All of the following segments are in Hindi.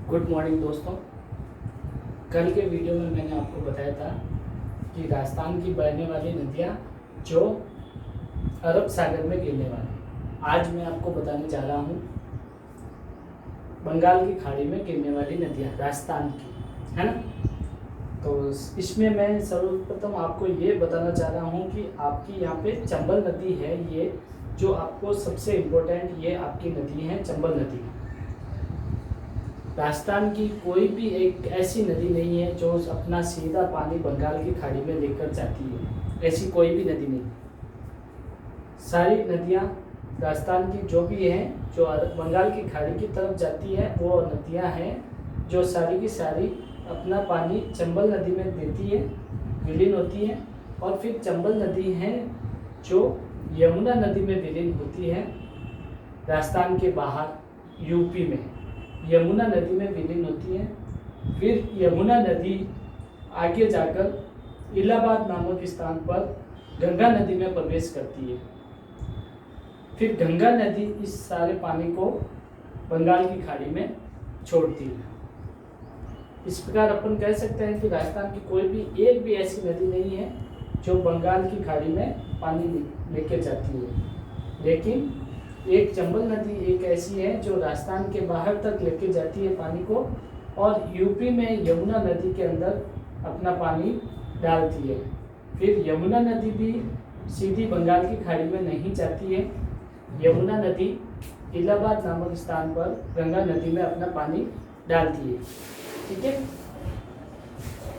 गुड मॉर्निंग दोस्तों। कल के वीडियो में मैंने आपको बताया था कि राजस्थान की बहने वाली नदियाँ जो अरब सागर में गिरने वाली। आज मैं आपको बताने जा रहा हूँ बंगाल की खाड़ी में गिरने वाली नदियाँ राजस्थान की, है ना। तो इसमें मैं सर्वप्रथम आपको ये बताना चाह रहा हूँ कि आपकी यहाँ पे चंबल नदी है, ये जो आपको सबसे इम्पोर्टेंट ये आपकी नदी है चंबल नदी। राजस्थान की कोई भी एक ऐसी नदी नहीं है जो अपना सीधा पानी बंगाल की खाड़ी में लेकर जाती है, ऐसी कोई भी नदी नहीं। सारी नदियाँ राजस्थान की जो भी हैं जो बंगाल की खाड़ी की तरफ जाती है वो नदियाँ हैं जो सारी की सारी अपना पानी चंबल नदी में देती है, विलीन होती है। और फिर चंबल नदी है जो यमुना नदी में विलीन होती है राजस्थान के बाहर यूपी में, यमुना नदी में विलीन होती है। फिर यमुना नदी आगे जाकर इलाहाबाद नामक स्थान पर गंगा नदी में प्रवेश करती है। फिर गंगा नदी इस सारे पानी को बंगाल की खाड़ी में छोड़ती है। इस प्रकार अपन कह सकते हैं कि राजस्थान की कोई भी एक भी ऐसी नदी नहीं है जो बंगाल की खाड़ी में पानी लेके जाती है, लेकिन एक चंबल नदी एक ऐसी है जो राजस्थान के बाहर तक लेके जाती है पानी को, और यूपी में यमुना नदी के अंदर अपना पानी डालती है। फिर यमुना नदी भी सीधी बंगाल की खाड़ी में नहीं जाती है, यमुना नदी इलाहाबाद नामक स्थान पर गंगा नदी में अपना पानी डालती है। ठीक है,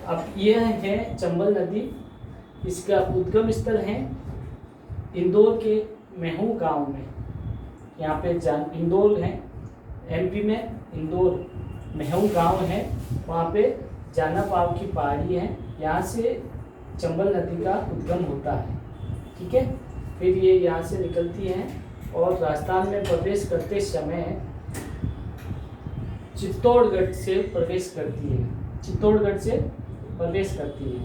अब यह है चंबल नदी। इसका उद्गम स्थल है इंदौर के महू गांव में। यहाँ पे इंदौर है, एमपी में इंदौर महू गांव है, वहाँ पे जाना पाव की पहाड़ी है, यहाँ से चंबल नदी का उद्गम होता है। ठीक है, फिर ये यहाँ से निकलती है और राजस्थान में प्रवेश करते समय चित्तौड़गढ़ से प्रवेश करती है, चित्तौड़गढ़ से प्रवेश करती है।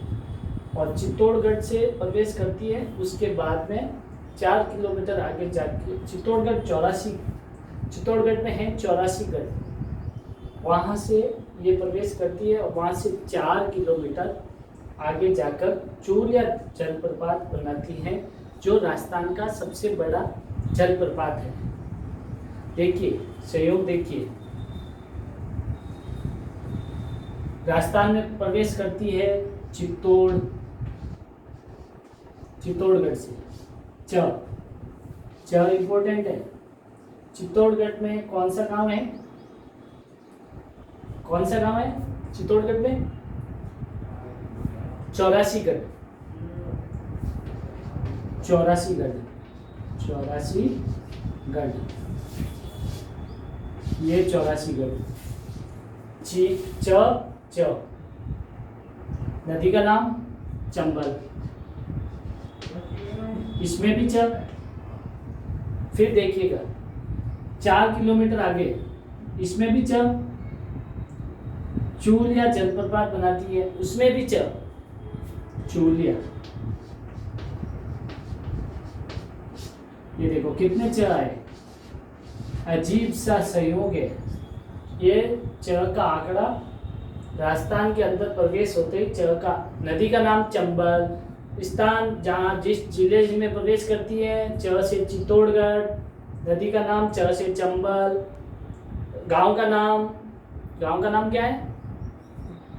और चित्तौड़गढ़ से प्रवेश करती है, उसके बाद में 4 किलोमीटर आगे जाके चित्तौड़गढ़ चित्तौड़गढ़ में है 84 गढ़, वहाँ से ये प्रवेश करती है और वहाँ से 4 किलोमीटर आगे जाकर चूलिया जलप्रपात बनाती है जो राजस्थान का सबसे बड़ा जलप्रपात है। देखिए सहयोग, देखिए राजस्थान में प्रवेश करती है चित्तौड़गढ़ से। च इम्पोर्टेंट है। चित्तौड़गढ़ में कौन सा गांव है, कौन सा गांव है चित्तौड़गढ़ में? 84गढ़, 84गढ़, 84गढ़, ये 84गढ़। च नदी का नाम चंबल, इसमें भी च। फिर देखिएगा 4 किलोमीटर आगे इसमें भी च, चूलिया जलप्रपात बनाती है, उसमें भी च, चूलिया। ये देखो कितने च आए, अजीब सा संयोग है। ये च का आंकड़ा राजस्थान के अंदर प्रवेश होते ही च का, नदी का नाम चंबल, स्थान जहाँ जिस जिले में प्रवेश करती है च से चित्तौड़गढ़, नदी का नाम च से चंबल, गांव का नाम क्या है?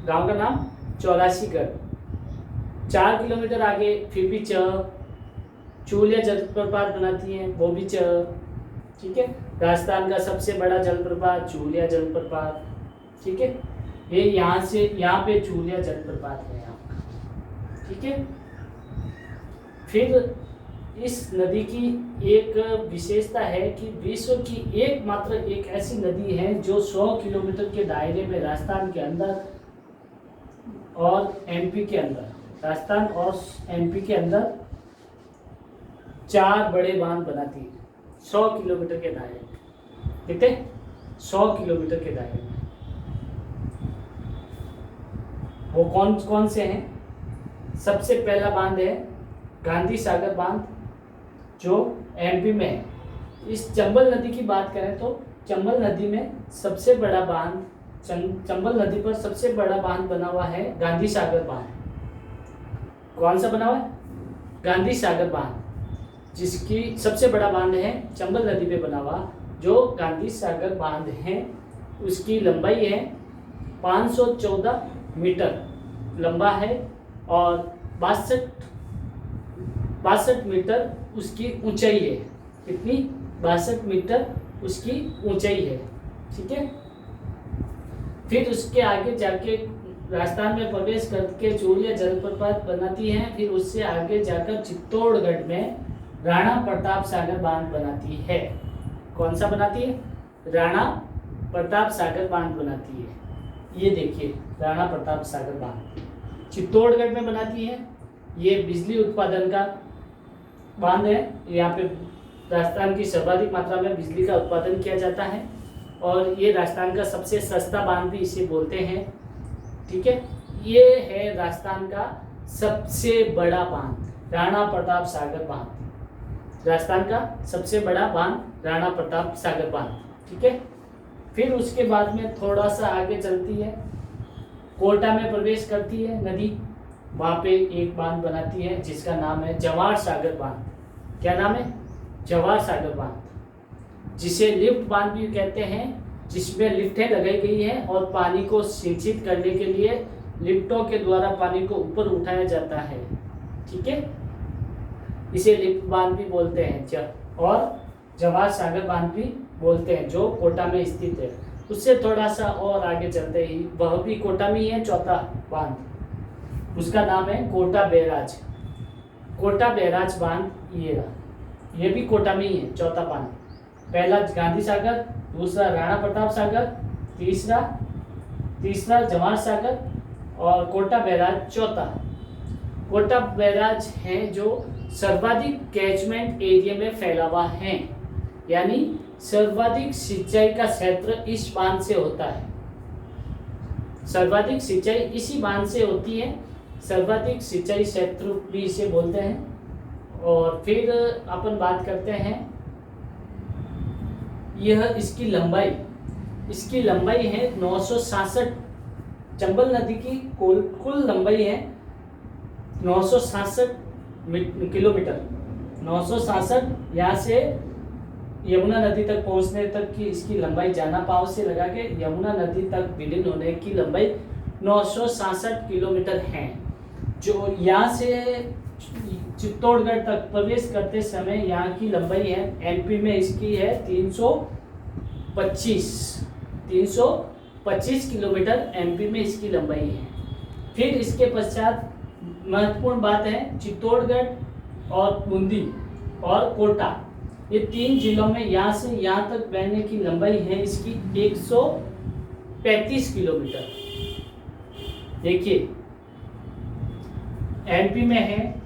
गांव का नाम 84गढ़। 4 किलोमीटर आगे फिर भी च, चूलिया जलप्रपात बनाती है, वो भी च। ठीक है, राजस्थान का सबसे बड़ा जलप्रपात चूलिया जलप्रपात। ठीक है, ये यहाँ पे चूलिया जलप्रपात है आपका। ठीक है, फिर इस नदी की एक विशेषता है कि विश्व की एकमात्र एक ऐसी नदी है जो 100 किलोमीटर के दायरे में राजस्थान के अंदर और एमपी के अंदर, राजस्थान और एमपी के अंदर 4 बड़े बांध बनाती है 100 किलोमीटर के दायरे में। ठीक है, 100 किलोमीटर के दायरे में वो कौन कौन से हैं? सबसे पहला बांध है गांधी सागर बांध जो एमपी में है। इस चंबल नदी की बात करें तो चंबल नदी में सबसे बड़ा बांध चंबल नदी पर सबसे बड़ा बांध बना हुआ है गांधी सागर बांध। कौन सा बना हुआ है? गांधी सागर बांध, जिसकी सबसे बड़ा बांध है चंबल नदी पे बना हुआ। जो गांधी सागर बांध है उसकी लंबाई है 514 मीटर लंबा है और 62 मीटर उसकी ऊंचाई है। कितनी? 62 मीटर उसकी ऊंचाई है। ठीक है। फिर उसके आगे जाके राजस्थान में प्रवेश करके चूड़िया जलप्रपात बनाती है। फिर उससे आगे जाकर चित्तौड़गढ़ में राणा प्रताप सागर बांध बनाती है। कौन सा बनाती है? राणा प्रताप सागर बांध बनाती है। ये देखिए राणा प्रताप सागर बांध चित्तौड़गढ़ में बनाती है। ये बिजली उत्पादन का बांध है। यहाँ पे राजस्थान की सर्वाधिक मात्रा में बिजली का उत्पादन किया जाता है और ये राजस्थान का सबसे सस्ता बांध भी इसे बोलते हैं। ठीक है। ये है राजस्थान का सबसे बड़ा बांध, राणा प्रताप सागर बांध। राजस्थान का सबसे बड़ा बांध राणा प्रताप सागर बांध। ठीक है। फिर उसके बाद में थोड़ा सा आगे चलती है, कोटा में प्रवेश करती है नदी। वहाँ पे एक बांध बनाती है जिसका नाम है जवाहर सागर बांध। क्या नाम है? जवाहर सागर बांध, जिसे लिफ्ट बांध भी कहते हैं, जिसमें लिफ्टें लगाई गई हैं और पानी को सिंचित करने के लिए लिफ्टों के द्वारा पानी को ऊपर उठाया जाता है। ठीक है। इसे लिफ्ट बांध भी बोलते हैं और जवाहर सागर बांध भी बोलते हैं, जो कोटा में स्थित है। उससे थोड़ा सा और आगे चलते ही वह भी कोटा में ही है चौथा बांध, उसका नाम है कोटा बैराज। कोटा बैराज बांध ये भी कोटा में ही है चौथा बांध। पहला गांधी सागर, दूसरा राणा प्रताप सागर, तीसरा जवाहर सागर और कोटा बैराज चौथा। कोटा बैराज है जो सर्वाधिक कैचमेंट एरिया में फैला हुआ है, यानी सर्वाधिक सिंचाई का क्षेत्र इस बांध से होता है। सर्वाधिक सिंचाई इसी बांध से होती है। सर्वाधिक सिंचाई क्षेत्र भी इसे बोलते हैं। और फिर अपन बात करते हैं यह इसकी लंबाई है 967। चंबल नदी की कुल लंबाई है 967 किलोमीटर। 967 यहाँ से यमुना नदी तक पहुंचने तक की इसकी लंबाई, जाना पाव से लगा के यमुना नदी तक विलीन होने की लंबाई 967 किलोमीटर है। जो यहाँ से चित्तौड़गढ़ तक प्रवेश करते समय यहाँ की लंबाई है, एमपी में इसकी है 325 किलोमीटर एमपी में इसकी लंबाई है। फिर इसके पश्चात महत्वपूर्ण बात है चित्तौड़गढ़ और बूंदी और कोटा, ये 3 जिलों में यहाँ से यहाँ तक बहने की लंबाई है इसकी 135 किलोमीटर। देखिए एमपी में है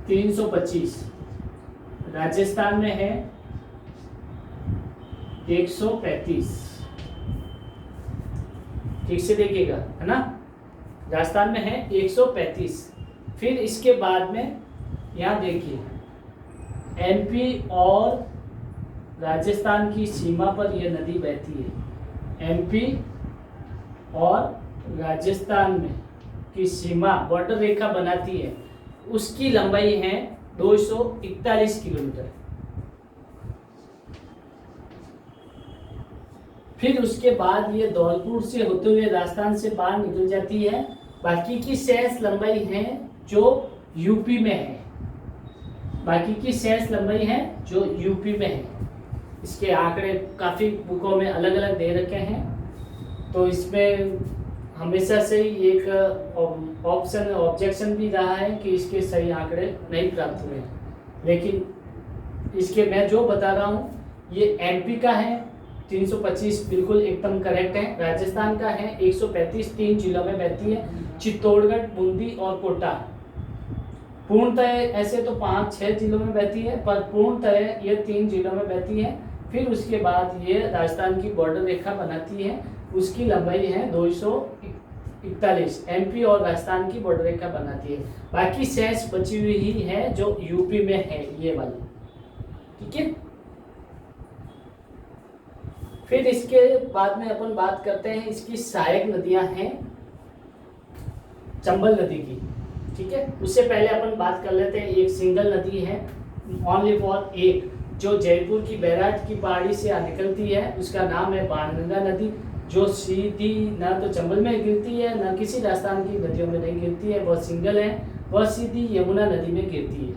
325, राजस्थान में है 135। ठीक से देखिएगा, है ना। राजस्थान में है 135। फिर इसके बाद में यहाँ देखिए एमपी और राजस्थान की सीमा पर यह नदी बहती है। एमपी और राजस्थान में की सीमा बॉर्डर रेखा बनाती है, उसकी लंबाई है 241 किलोमीटर। फिर उसके बाद ये धौलपुर से होते हुए राजस्थान से बाहर निकल जाती है। बाकी की शेष लंबाई है जो यूपी में है। बाकी की शेष लंबाई है जो यूपी में है। इसके आंकड़े काफ़ी बुकों में अलग अलग दे रखे हैं, तो इसमें हमेशा से ही एक ऑब्जेक्शन भी रहा है कि इसके सही आंकड़े नहीं प्राप्त हुए हैं। लेकिन इसके मैं जो बता रहा हूँ ये एमपी का है 325, बिल्कुल एकदम करेक्ट है। राजस्थान का है 135, 3 जिलों में बहती है, चित्तौड़गढ़, बूंदी और कोटा। पूर्णतः ऐसे तो 5-6 जिलों में बहती है, पर पूर्णतः ये 3 जिलों में बहती है। फिर उसके बाद ये राजस्थान की बॉर्डर रेखा बनाती है, उसकी लंबाई है 241। एमपी और राजस्थान की बॉर्डर रेखा बनाती है। बाकी शेष बची हुई ही है जो यूपी में है, ये वाली। ठीक है। फिर इसके बाद में अपन बात करते हैं इसकी सहायक नदियां हैं चंबल नदी की, ठीक है। उससे पहले अपन बात कर लेते हैं, एक सिंगल नदी है ओनली फॉर एक, जो जयपुर की बैराज की पहाड़ी से निकलती है, उसका नाम है बाणगंगा नदी, जो सीधी ना तो चंबल में गिरती है ना किसी राजस्थान की नदियों में नहीं गिरती है, वह सिंगल है, वह सीधी यमुना नदी में गिरती है,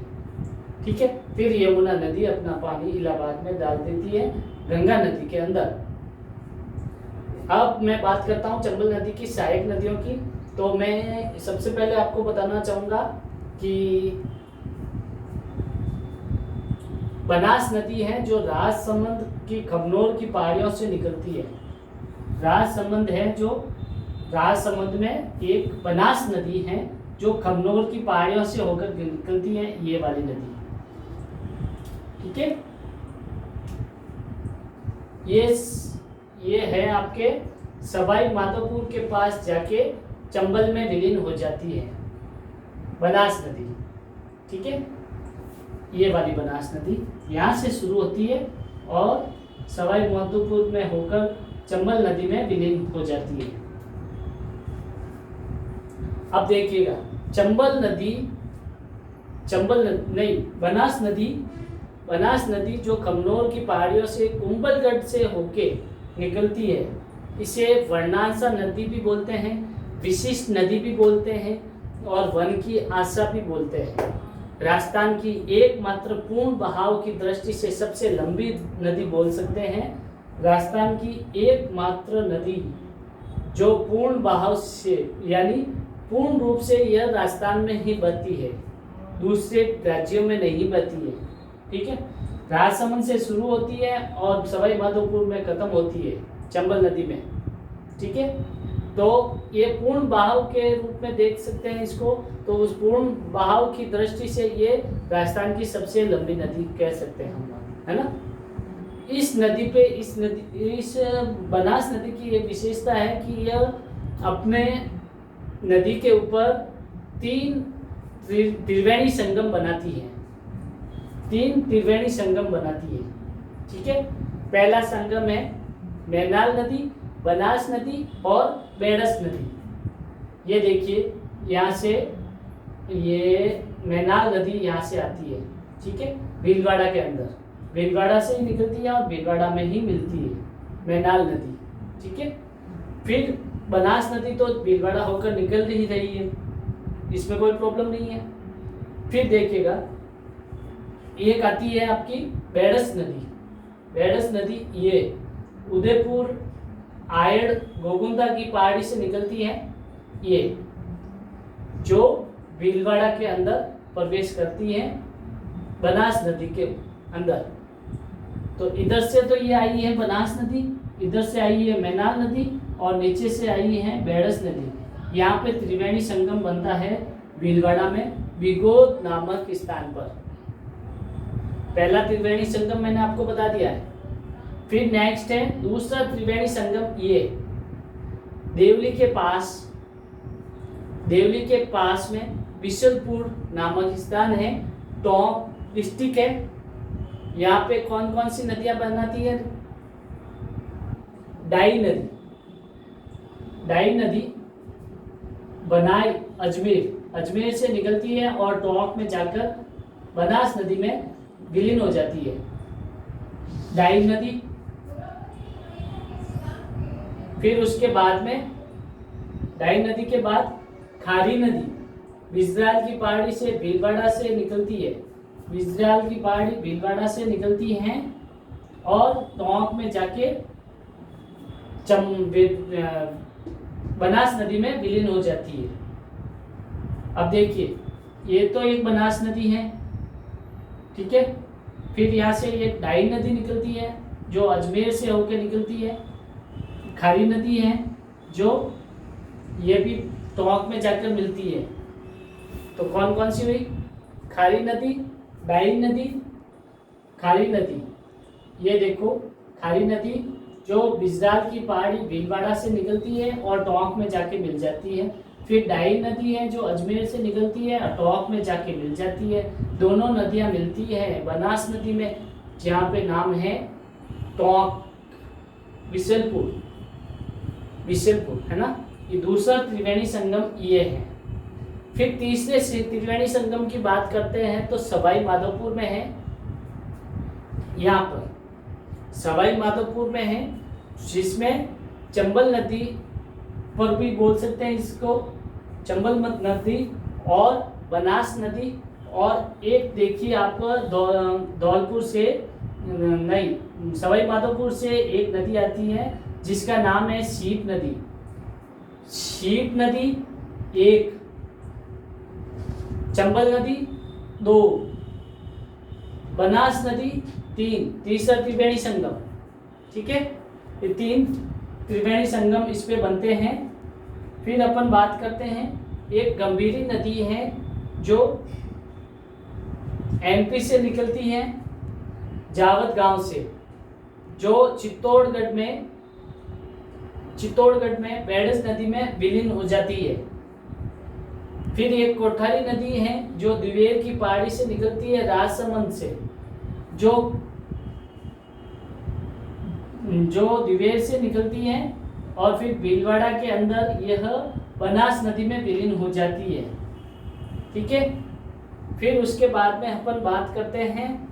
ठीक है। फिर यमुना नदी अपना पानी इलाहाबाद में डाल देती है गंगा नदी के अंदर। अब मैं बात करता हूँ चंबल नदी की सहायक नदियों की। तो मैं सबसे पहले आपको बताना चाहूँगा कि बनास नदी है जो राजसमंद की खमनोर की पहाड़ियों से निकलती है। राजसमंद है जो राजसमंद में एक बनास नदी है जो खमनोर की पहाड़ियों से होकर निकलती है, ये वाली नदी, ठीक है। ये है आपके सवाई माधोपुर के पास जाके चंबल में विलीन हो जाती है बनास नदी, ठीक है। ये वाली बनास नदी यहाँ से शुरू होती है और सवाई माधोपुर में होकर चंबल नदी में विलीन हो जाती है। अब देखिएगा बनास नदी जो खमनोर की पहाड़ियों से कुंभलगढ़ से होके निकलती है, इसे वर्णांसा नदी भी बोलते हैं, विशिष्ट नदी भी बोलते हैं और वन की आशा भी बोलते हैं। राजस्थान की एकमात्र पूर्ण बहाव की दृष्टि से सबसे लंबी नदी बोल सकते हैं। राजस्थान की एकमात्र नदी जो पूर्ण बहाव से यानी पूर्ण रूप से यह राजस्थान में ही बहती है, दूसरे राज्यों में नहीं बहती है, ठीक है। राजसमंद से शुरू होती है और सवाई माधोपुर में खत्म होती है चंबल नदी में, ठीक है। तो ये पूर्ण बहाव के रूप में देख सकते हैं इसको, तो उस पूर्ण बहाव की दृष्टि से ये राजस्थान की सबसे लंबी नदी कह सकते हैं हम, है ना। इस बनास नदी की ये विशेषता है कि यह अपने नदी के ऊपर 3 त्रिवेणी संगम बनाती है, 3 त्रिवेणी संगम बनाती है, ठीक है। पहला संगम है मैनाल नदी, बनास नदी और बेड़स नदी। ये देखिए यहाँ से ये मैनाल नदी यहाँ से आती है, ठीक है, भीलवाड़ा के अंदर, भीलवाड़ा से ही निकलती है और भीलवाड़ा में ही मिलती है मैनाल नदी, ठीक है। फिर बनास नदी तो भीलवाड़ा होकर निकल ही रही है, इसमें कोई प्रॉब्लम नहीं है। फिर देखिएगा एक आती है आपकी बेड़स नदी। बेड़स नदी ये उदयपुर आयड़ गोगुंदा की पहाड़ी से निकलती है, ये जो भीलवाड़ा के अंदर प्रवेश करती है बनास नदी के अंदर। तो इधर से तो ये आई है बनास नदी, इधर से आई है मैनाल नदी और नीचे से आई है बेड़स नदी। यहाँ पे त्रिवेणी संगम बनता है भीलवाड़ा में विगोद नामक स्थान पर। पहला त्रिवेणी संगम मैंने आपको बता दिया है। फिर नेक्स्ट है दूसरा त्रिवेणी संगम, ये देवली के पास में बिशलपुर नामक स्थान है, टोंक डिस्ट्रिक्ट है। यहाँ पे कौन कौन सी नदियां बनाती है? डाई नदी बनाई अजमेर से निकलती है और टोंक में जाकर बनास नदी में विलीन हो जाती है डाई नदी। फिर उसके बाद में डाई नदी के बाद खारी नदी बिजराल की पहाड़ी से भीलवाड़ा से निकलती है, बिजराल की पहाड़ी भीलवाड़ा से निकलती है और टोंक में जाके बनास नदी में विलीन हो जाती है। अब देखिए ये तो एक बनास नदी है, ठीक है। फिर यहाँ से एक डाई नदी निकलती है जो अजमेर से होकर निकलती है, खारी नदी है जो ये भी टोंक में जाकर मिलती है। तो कौन कौन सी हुई? खारी नदी, डाई नदी, खारी नदी। ये देखो खारी नदी जो बिजराल की पहाड़ी भीलवाड़ा से निकलती है और टोंक में जाके मिल जाती है। फिर डाई नदी है जो अजमेर से निकलती है और टोंक में जाके मिल जाती है। दोनों नदियां मिलती है बनास नदी में जहाँ पे नाम है टोंक, बिशनपुर है ना, ये दूसरा त्रिवेणी संगम ये है। फिर तीसरे से त्रिवेणी संगम की बात करते हैं तो सवाई माधोपुर में है, यहाँ पर सवाई माधोपुर में है, जिसमें चंबल नदी पर भी बोल सकते हैं इसको, चंबल नदी और बनास नदी, और एक देखिए आप धौलपुर से नहीं सवाई माधोपुर से एक नदी आती है जिसका नाम है शीप नदी। शीप नदी एक, चंबल नदी दो, बनास नदी तीन, तीसरा त्रिवेणी संगम। ठीक है, ये तीन त्रिवेणी संगम इस पे बनते हैं। फिर अपन बात करते हैं, एक गंभीरी नदी है जो एमपी से निकलती है, जावद गांव से, जो चित्तौड़गढ़ में बेड़स नदी में विलीन हो जाती है। फिर एक कोठारी नदी है जो दिवेर की पहाड़ी से निकलती है, राजसमंद से, जो दिवेर से निकलती है, और फिर भीलवाड़ा के अंदर यह बनास नदी में विलीन हो जाती है। ठीक है, फिर उसके बाद में अपन बात करते हैं,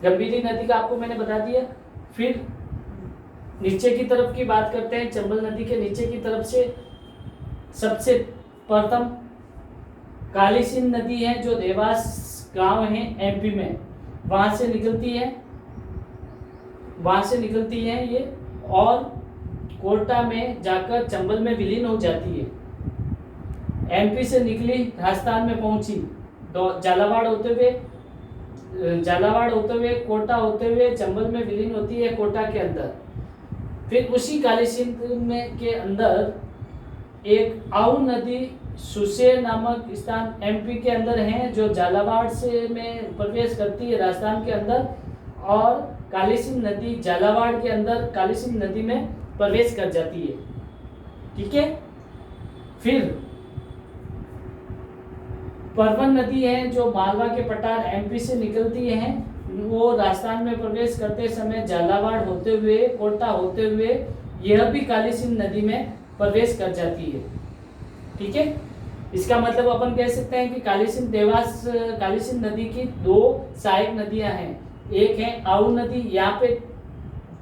गंभीरी नदी का आपको मैंने बता दिया। फिर नीचे की तरफ की बात करते हैं, चंबल नदी के नीचे की तरफ से सबसे प्रथम काली सिंध नदी है जो देवास गांव है एमपी में, वहां से निकलती है ये, और कोटा में जाकर चंबल में विलीन हो जाती है। एमपी से निकली, राजस्थान में पहुंची, झालावाड़ होते हुए कोटा होते हुए चंबल में विलीन होती है कोटा के अंदर। फिर उसी काली सिंध में के अंदर एक आऊ नदी सुसेर नामक स्थान एमपी के अंदर है, जो झालावाड़ से में प्रवेश करती है राजस्थान के अंदर, और काली सिंध नदी झालावाड़ के अंदर काली सिंध नदी में प्रवेश कर जाती है। ठीक है, फिर परवन नदी है जो मालवा के पठार एमपी से निकलती है, वो राजस्थान में प्रवेश करते समय झालावाड़ होते हुए कोटा होते हुए यह भी काली सिंध नदी में प्रवेश कर जाती है। ठीक है, इसका मतलब अपन कह सकते हैं कि काली सिंध नदी की दो सहायक नदियां हैं, एक है आऊ नदी, यहाँ पे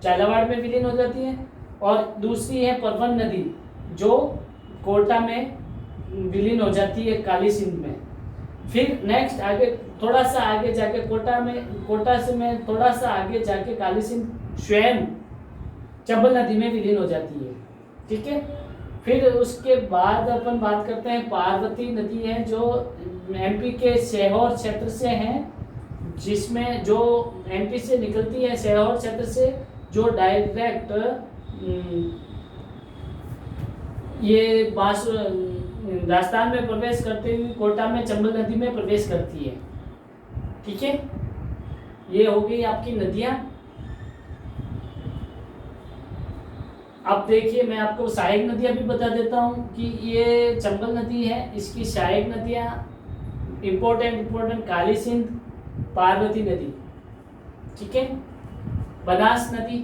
झालावाड़ में विलीन हो जाती है, और दूसरी है परवन नदी जो कोटा में विलीन हो जाती है काली सिंध में। फिर नेक्स्ट आगे थोड़ा सा आगे जाके कोटा से में थोड़ा सा आगे जाके काली सिंध स्वयं चंबल नदी में विलीन हो जाती है। ठीक है, फिर उसके बाद अपन बात करते हैं, पार्वती नदी है जो एमपी के सीहोर क्षेत्र से है, जिसमें जो एमपी से निकलती है सीहोर क्षेत्र से, जो डायरेक्ट ये राजस्थान में प्रवेश करते हुए कोटा में चंबल नदी में प्रवेश करती है। ठीक है, ये हो गई आपकी नदियां। अब देखिए, मैं आपको सहायक नदियां भी बता देता हूं कि ये चंबल नदी है, इसकी सहायक नदियां इम्पोर्टेंट काली सिंध, पार्वती नदी, ठीक है, बनास नदी।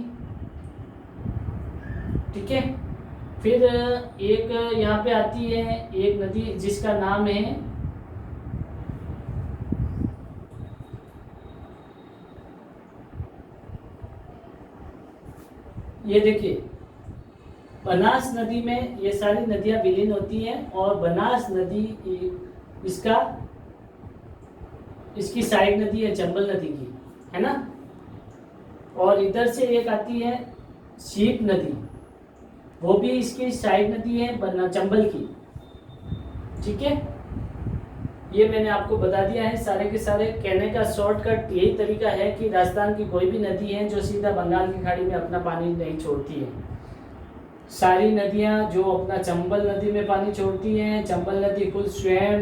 ठीक है, फिर एक यहाँ पे आती है एक नदी जिसका नाम है ये देखिए, बनास नदी में ये सारी नदियां विलीन होती हैं, और बनास नदी इसकी सहायक नदी है चंबल नदी की, है ना। और इधर से एक आती है शीप नदी, वो भी इसकी सहायक नदी है चंबल की। ठीक है, ये मैंने आपको बता दिया है सारे के सारे। कहने का शॉर्टकट यही तरीका है कि राजस्थान की कोई भी नदी है जो सीधा बंगाल की खाड़ी में अपना पानी नहीं छोड़ती है। सारी नदियां जो अपना चंबल नदी में पानी छोड़ती हैं, चंबल नदी खुद स्वयं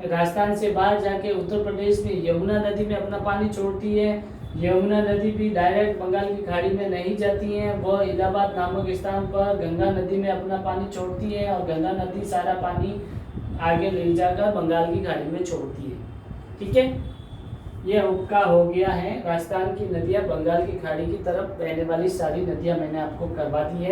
राजस्थान से बाहर जाके उत्तर प्रदेश में यमुना नदी में अपना पानी छोड़ती है। यमुना नदी भी डायरेक्ट बंगाल की खाड़ी में नहीं जाती हैं, वह इलाहाबाद नामक स्थान पर गंगा नदी में अपना पानी छोड़ती है, और गंगा नदी सारा पानी आगे ले जाकर बंगाल की खाड़ी में छोड़ती है। ठीक है, ये आपका हो गया है राजस्थान की नदियाँ बंगाल की खाड़ी की तरफ बहने वाली सारी नदियाँ मैंने आपको करवा दी है।